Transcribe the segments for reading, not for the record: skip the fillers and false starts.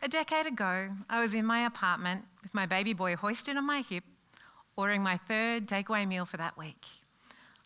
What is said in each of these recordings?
A decade ago, I was in my apartment with my baby boy hoisted on my hip, ordering my third takeaway meal for that week.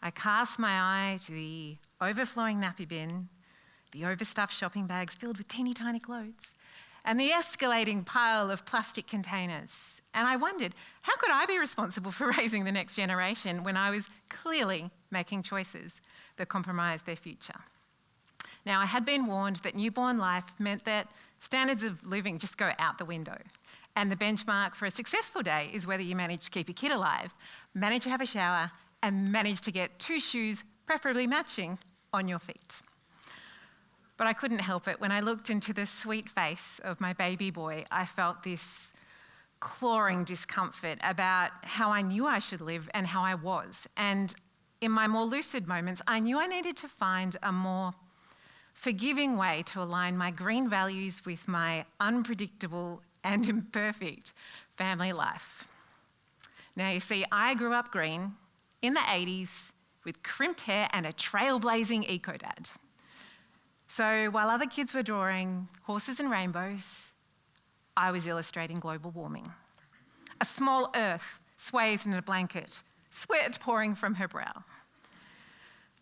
I cast my eye to the overflowing nappy bin, the overstuffed shopping bags filled with teeny tiny clothes, and the escalating pile of plastic containers. And I wondered, how could I be responsible for raising the next generation when I was clearly making choices that compromised their future? Now, I had been warned that newborn life meant that standards of living just go out the window. And the benchmark for a successful day is whether you manage to keep your kid alive, manage to have a shower, and manage to get 2 shoes, preferably matching, on your feet. But I couldn't help it. When I looked into the sweet face of my baby boy, I felt this clawing discomfort about how I knew I should live and how I was. And in my more lucid moments, I knew I needed to find a more forgiving way to align my green values with my unpredictable and imperfect family life. Now, you see, I grew up green in the 80s with crimped hair and a trailblazing eco-dad. So while other kids were drawing horses and rainbows, I was illustrating global warming. A small earth swathed in a blanket, sweat pouring from her brow.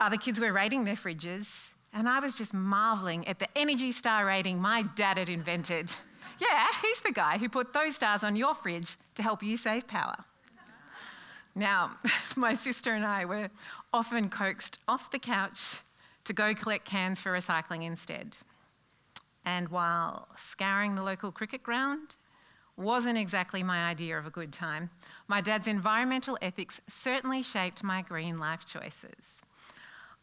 Other kids were rating their fridges, and I was just marvelling at the Energy Star rating my dad had invented. Yeah, he's the guy who put those stars on your fridge to help you save power. Now, my sister and I were often coaxed off the couch to go collect cans for recycling instead. And while scouring the local cricket ground wasn't exactly my idea of a good time, my dad's environmental ethics certainly shaped my green life choices.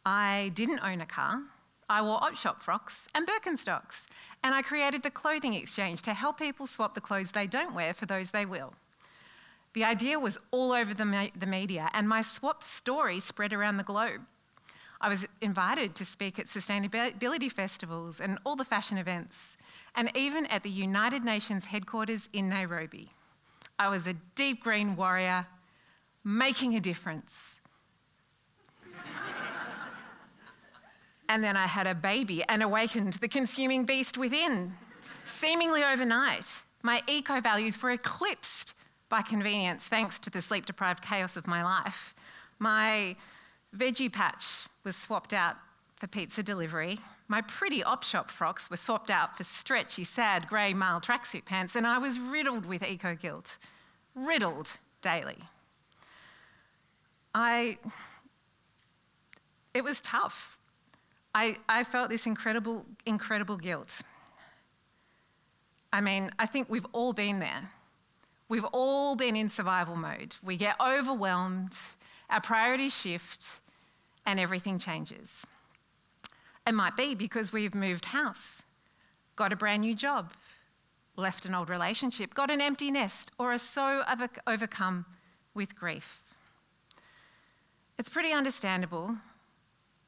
I didn't own a car. I wore op-shop frocks and Birkenstocks, and I created the clothing exchange to help people swap the clothes they don't wear for those they will. The idea was all over the media, and my swap story spread around the globe. I was invited to speak at sustainability festivals and all the fashion events, and even at the United Nations headquarters in Nairobi. I was a deep green warrior, making a difference. And then I had a baby and awakened the consuming beast within. Seemingly overnight, my eco-values were eclipsed by convenience thanks to the sleep-deprived chaos of my life. My veggie patch was swapped out for pizza delivery. My pretty op-shop frocks were swapped out for stretchy, sad, grey male tracksuit pants, and I was riddled with eco-guilt. Riddled daily. It was tough. I felt this incredible guilt. I mean, I think we've all been there. We've all been in survival mode. We get overwhelmed, our priorities shift, and everything changes. It might be because we've moved house, got a brand new job, left an old relationship, got an empty nest, or are so overcome with grief. It's pretty understandable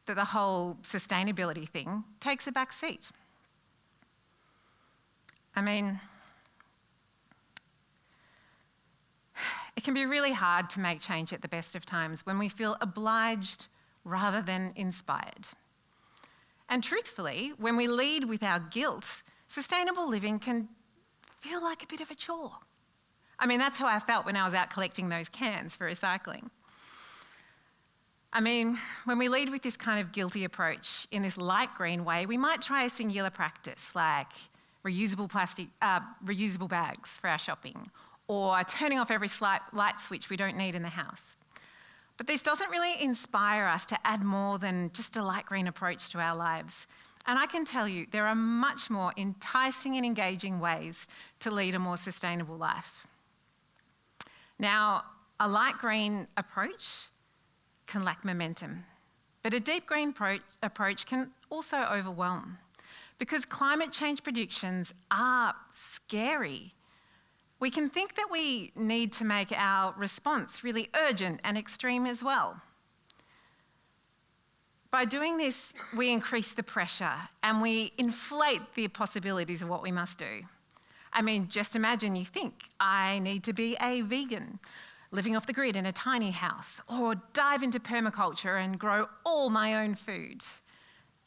that the whole sustainability thing takes a back seat. I mean, it can be really hard to make change at the best of times when we feel obliged rather than inspired. And truthfully, when we lead with our guilt, sustainable living can feel like a bit of a chore. I mean, that's how I felt when I was out collecting those cans for recycling. I mean, when we lead with this kind of guilty approach in this light green way, we might try a singular practice like reusable bags for our shopping, or turning off every light switch we don't need in the house. But this doesn't really inspire us to add more than just a light green approach to our lives. And I can tell you, there are much more enticing and engaging ways to lead a more sustainable life. Now, a light green approach can lack momentum, but a deep green approach can also overwhelm, because climate change predictions are scary. We can think that we need to make our response really urgent and extreme as well. By doing this, we increase the pressure and we inflate the possibilities of what we must do. I mean, just imagine you think, I need to be a vegan, living off the grid in a tiny house, or dive into permaculture and grow all my own food.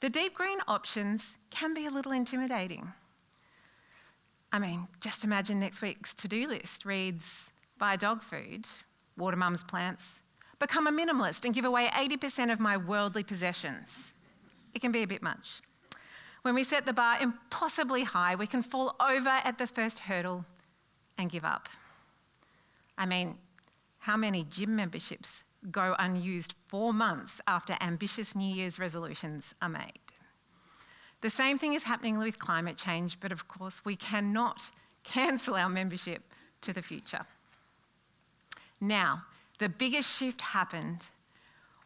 The deep green options can be a little intimidating. I mean, just imagine next week's to-do list reads, buy dog food, water mum's plants, become a minimalist and give away 80% of my worldly possessions. It can be a bit much. When we set the bar impossibly high, we can fall over at the first hurdle and give up. I mean, how many gym memberships go unused 4 months after ambitious New Year's resolutions are made? The same thing is happening with climate change, but of course we cannot cancel our membership to the future. Now, the biggest shift happened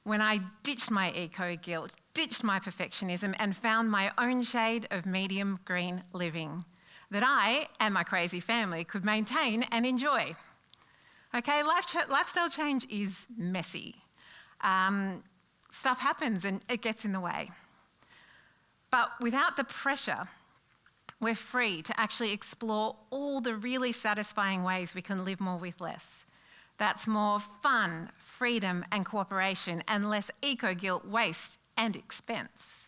when I ditched my eco-guilt, ditched my perfectionism, and found my own shade of medium green living that I and my crazy family could maintain and enjoy. Okay, lifestyle change is messy. Stuff happens and it gets in the way. But without the pressure, we're free to actually explore all the really satisfying ways we can live more with less. That's more fun, freedom and cooperation, and less eco-guilt, waste and expense.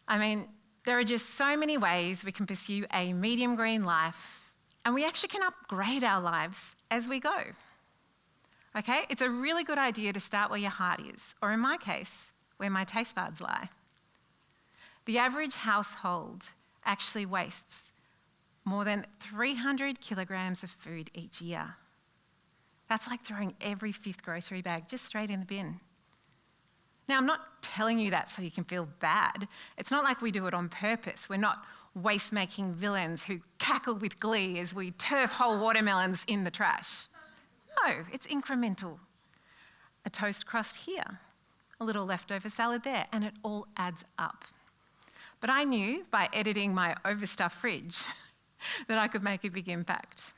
I mean, there are just so many ways we can pursue a medium green life, and we actually can upgrade our lives as we go. Okay, it's a really good idea to start where your heart is, or in my case, where my taste buds lie. The average household actually wastes more than 300 kilograms of food each year. That's like throwing every 5th grocery bag just straight in the bin. Now, I'm not telling you that so you can feel bad. It's not like we do it on purpose. We're not waste-making villains who cackle with glee as we turf whole watermelons in the trash. No, it's incremental. A toast crust here, a little leftover salad there, and it all adds up. But I knew by editing my overstuffed fridge that I could make a big impact.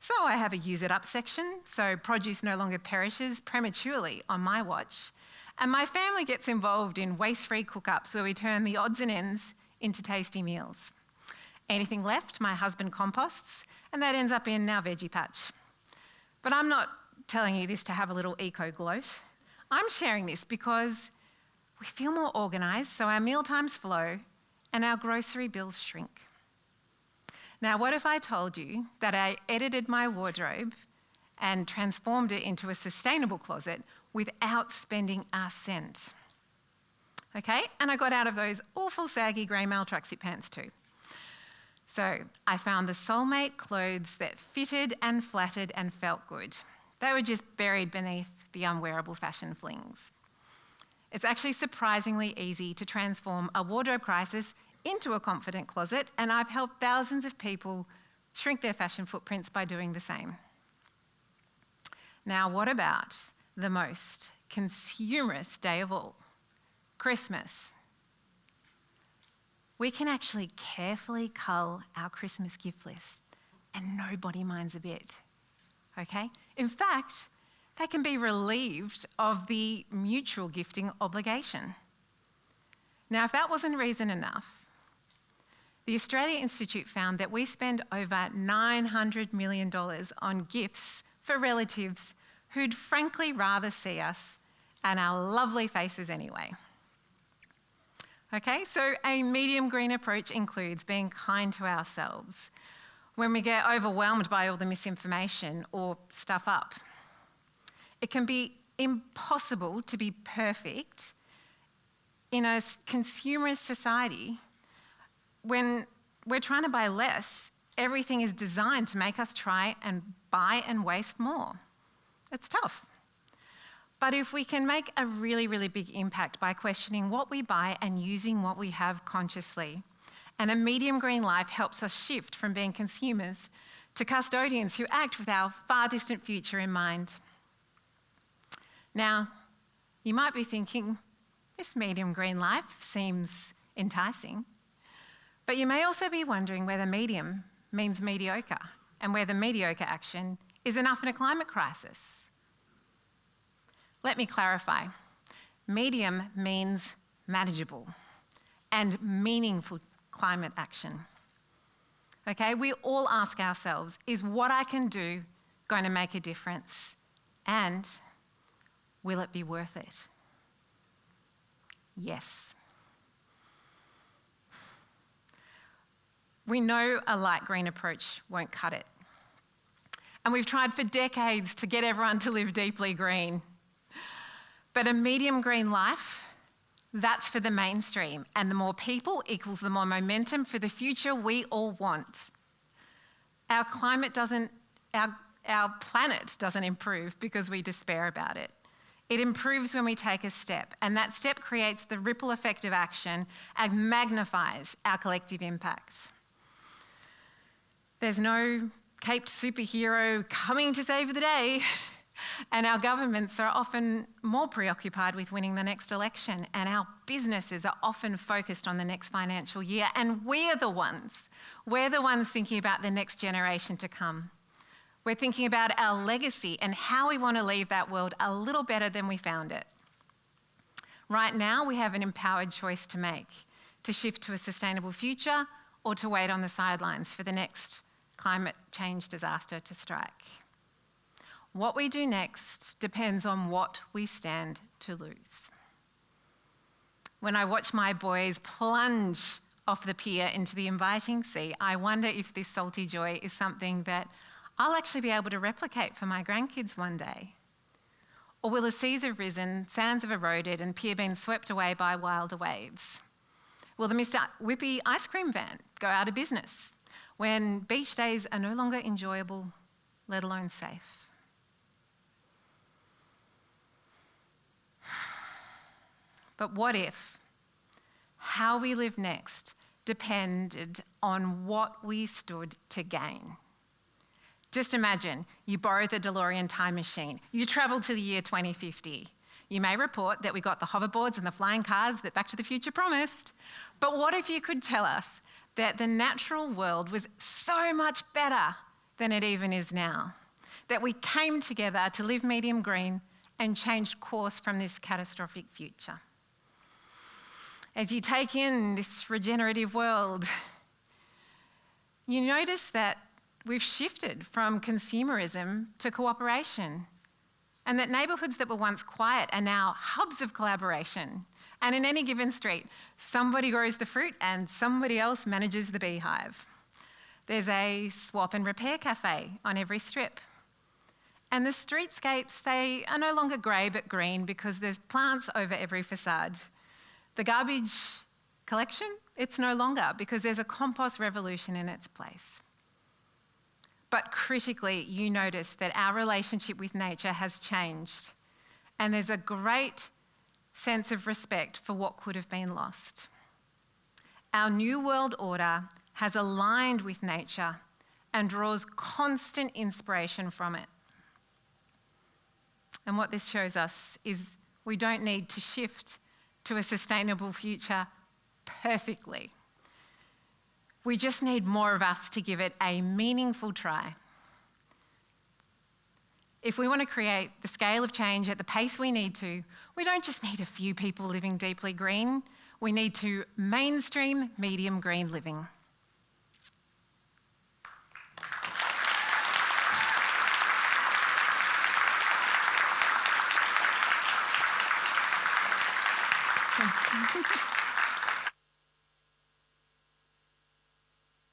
So I have a use it up section, so produce no longer perishes prematurely on my watch. And my family gets involved in waste-free cook-ups where we turn the odds and ends into tasty meals. Anything left, my husband composts, and that ends up in our veggie patch. But I'm not telling you this to have a little eco-gloat. I'm sharing this because we feel more organised, so our meal times flow and our grocery bills shrink. Now, what if I told you that I edited my wardrobe and transformed it into a sustainable closet without spending a cent? Okay, and I got out of those awful saggy grey male tracksuit pants too. So I found the soulmate clothes that fitted and flattered and felt good. They were just buried beneath the unwearable fashion flings. It's actually surprisingly easy to transform a wardrobe crisis into a confident closet, and I've helped thousands of people shrink their fashion footprints by doing the same. Now, what about the most consumerist day of all, Christmas? We can actually carefully cull our Christmas gift list and nobody minds a bit, okay? In fact, they can be relieved of the mutual gifting obligation. Now, if that wasn't reason enough, the Australia Institute found that we spend over $900 million on gifts for relatives who'd frankly rather see us and our lovely faces anyway. Okay, so a medium green approach includes being kind to ourselves when we get overwhelmed by all the misinformation or stuff up. It can be impossible to be perfect in a consumerist society. When we're trying to buy less, everything is designed to make us try and buy and waste more. It's tough. But if we can make a really, really big impact by questioning what we buy and using what we have consciously, and a medium green life helps us shift from being consumers to custodians who act with our far distant future in mind. Now, you might be thinking, this medium green life seems enticing. But you may also be wondering whether medium means mediocre and whether mediocre action is enough in a climate crisis. Let me clarify. Medium means manageable and meaningful climate action. Okay, we all ask ourselves, is what I can do going to make a difference? And will it be worth it? Yes. we know a light green approach won't cut it. And we've tried for decades to get everyone to live deeply green. But a medium green life, that's for the mainstream. And the more people equals the more momentum for the future we all want. Our planet doesn't improve because we despair about it. It improves when we take a step, and that step creates the ripple effect of action and magnifies our collective impact. There's no caped superhero coming to save the day, and our governments are often more preoccupied with winning the next election, and our businesses are often focused on the next financial year, and we're the ones thinking about the next generation to come. We're thinking about our legacy and how we want to leave that world a little better than we found it. Right now, we have an empowered choice to make, to shift to a sustainable future or to wait on the sidelines for the next climate change disaster to strike. What we do next depends on what we stand to lose. When I watch my boys plunge off the pier into the inviting sea, I wonder if this salty joy is something that I'll actually be able to replicate for my grandkids one day. Or will the seas have risen, sands have eroded, and pier been swept away by wilder waves? Will the Mr. Whippy ice cream van go out of business when beach days are no longer enjoyable, let alone safe? But what if how we live next depended on what we stood to gain? Just imagine you borrow the DeLorean time machine. You travel to the year 2050. You may report that we got the hoverboards and the flying cars that Back to the Future promised. But what if you could tell us that the natural world was so much better than it even is now? That we came together to live medium green and changed course from this catastrophic future. As you take in this regenerative world, you notice that we've shifted from consumerism to cooperation, and that neighbourhoods that were once quiet are now hubs of collaboration. And in any given street, somebody grows the fruit and somebody else manages the beehive. There's a swap and repair cafe on every strip. And the streetscapes, they are no longer grey but green because there's plants over every facade. The garbage collection, it's no longer because there's a compost revolution in its place. But critically, you notice that our relationship with nature has changed, and there's a great sense of respect for what could have been lost. Our new world order has aligned with nature and draws constant inspiration from it. And what this shows us is we don't need to shift to a sustainable future perfectly. We just need more of us to give it a meaningful try. If we want to create the scale of change at the pace we need to, we don't just need a few people living deeply green. We need to mainstream medium green living. Thank you.